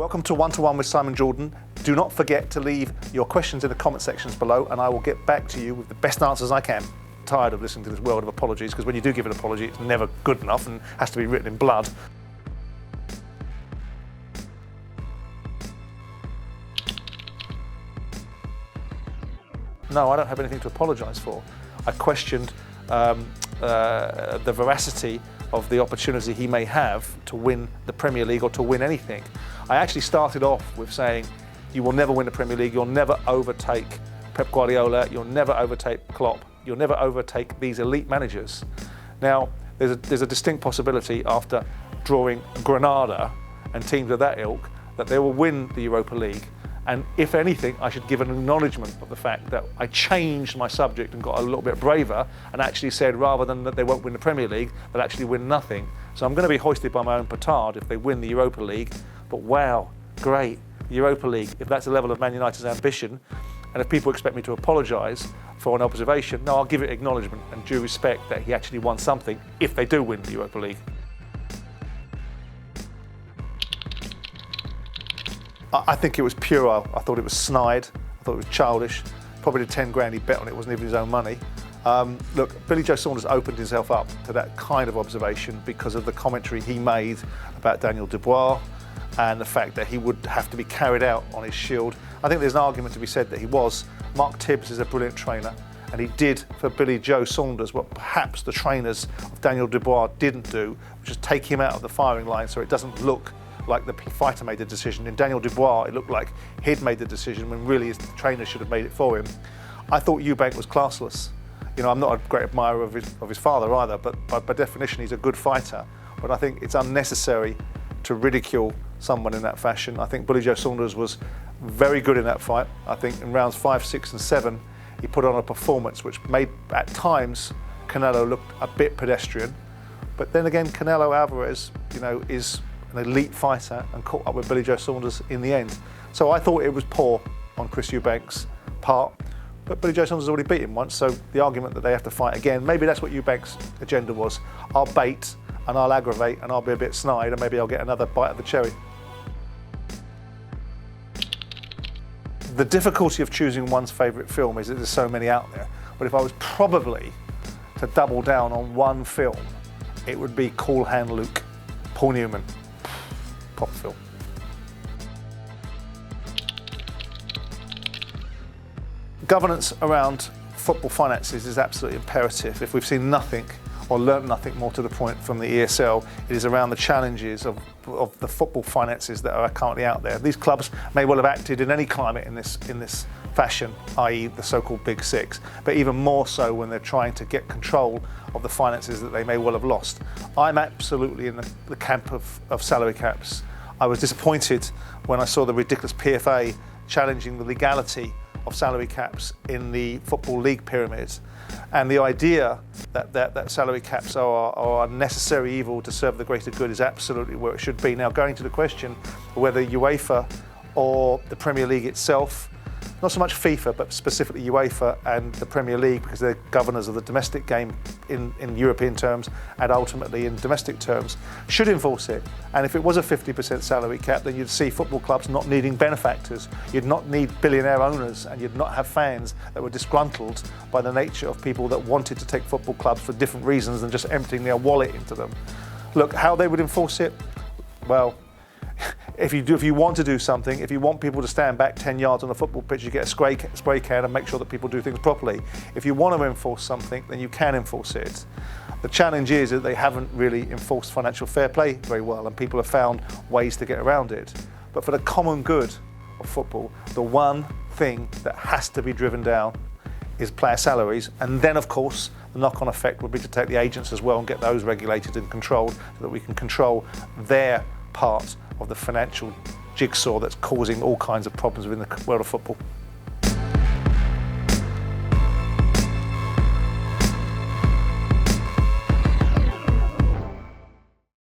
Welcome to One-to-One with Simon Jordan. Do not forget to leave your questions in the comment sections below and I will get back to you with the best answers I can. I'm tired of listening to this world of apologies, because when you do give an apology, it's never good enough and has to be written in blood. No, I don't have anything to apologise for. I questioned the veracity of the opportunity he may have to win the Premier League or to win anything. I actually started off with saying, you will never win the Premier League, you'll never overtake Pep Guardiola, you'll never overtake Klopp, you'll never overtake these elite managers. Now, there's a distinct possibility after drawing Granada and teams of that ilk that they will win the Europa League. And if anything, I should give an acknowledgement of the fact that I changed my subject and got a little bit braver and actually said, rather than that they won't win the Premier League, they'll actually win nothing. So I'm going to be hoisted by my own petard if they win the Europa League. But wow, great, the Europa League, if that's the level of Man United's ambition, and if people expect me to apologise for an observation, no, I'll give it acknowledgement and due respect that he actually won something if they do win the Europa League. I think it was puerile. I thought it was snide. I thought it was childish. Probably the 10 grand he bet on it wasn't even his own money. Look, Billy Joe Saunders opened himself up to that kind of observation because of the commentary he made about Daniel Dubois and the fact that he would have to be carried out on his shield. I think there's an argument to be said that he was. Mark Tibbs is a brilliant trainer, and he did for Billy Joe Saunders what perhaps the trainers of Daniel Dubois didn't do, which is take him out of the firing line so it doesn't look like the fighter made the decision. In Daniel Dubois, it looked like he'd made the decision when really his trainer should have made it for him. I thought Eubank was classless. You know, I'm not a great admirer of his father either, but by definition, he's a good fighter. But I think it's unnecessary to ridicule someone in that fashion. I think Billy Joe Saunders was very good in that fight. I think in rounds 5, 6, and 7, he put on a performance which made, at times, Canelo look a bit pedestrian. But then again, Canelo Alvarez, you know, is an elite fighter and caught up with Billy Joe Saunders in the end. So I thought it was poor on Chris Eubank's part, but Billy Joe Saunders already beat him once, so the argument that they have to fight again, maybe that's what Eubank's agenda was. I'll bait and I'll aggravate and I'll be a bit snide and maybe I'll get another bite of the cherry. The difficulty of choosing one's favourite film is that there's so many out there, but if I was probably to double down on one film, it would be Cool Hand Luke, Paul Newman. Proper film. Governance around football finances is absolutely imperative. If we've seen nothing or learnt nothing more to the point from the ESL, it is around the challenges of the football finances that are currently out there. These clubs may well have acted in any climate in this fashion, i.e. the so-called Big Six, but even more so when they're trying to get control of the finances that they may well have lost. I'm absolutely in the camp of salary caps. I was disappointed when I saw the ridiculous PFA challenging the legality of salary caps in the Football League pyramids. And the idea that salary caps are a necessary evil to serve the greater good is absolutely where it should be. Now, going to the question of whether UEFA or the Premier League itself, not so much FIFA, but specifically UEFA and the Premier League, because they're governors of the domestic game in European terms and ultimately in domestic terms, should enforce it. And if it was a 50% salary cap, then you'd see football clubs not needing benefactors. You'd not need billionaire owners, and you'd not have fans that were disgruntled by the nature of people that wanted to take football clubs for different reasons than just emptying their wallet into them. Look, how they would enforce it, well, if you want to do something, if you want people to stand back 10 yards on a football pitch, you get a spray can and make sure that people do things properly. If you want to enforce something, then you can enforce it. The challenge is that they haven't really enforced financial fair play very well, and people have found ways to get around it. But for the common good of football, the one thing that has to be driven down is player salaries, and then of course the knock-on effect would be to take the agents as well and get those regulated and controlled so that we can control their part of the financial jigsaw that's causing all kinds of problems within the world of football.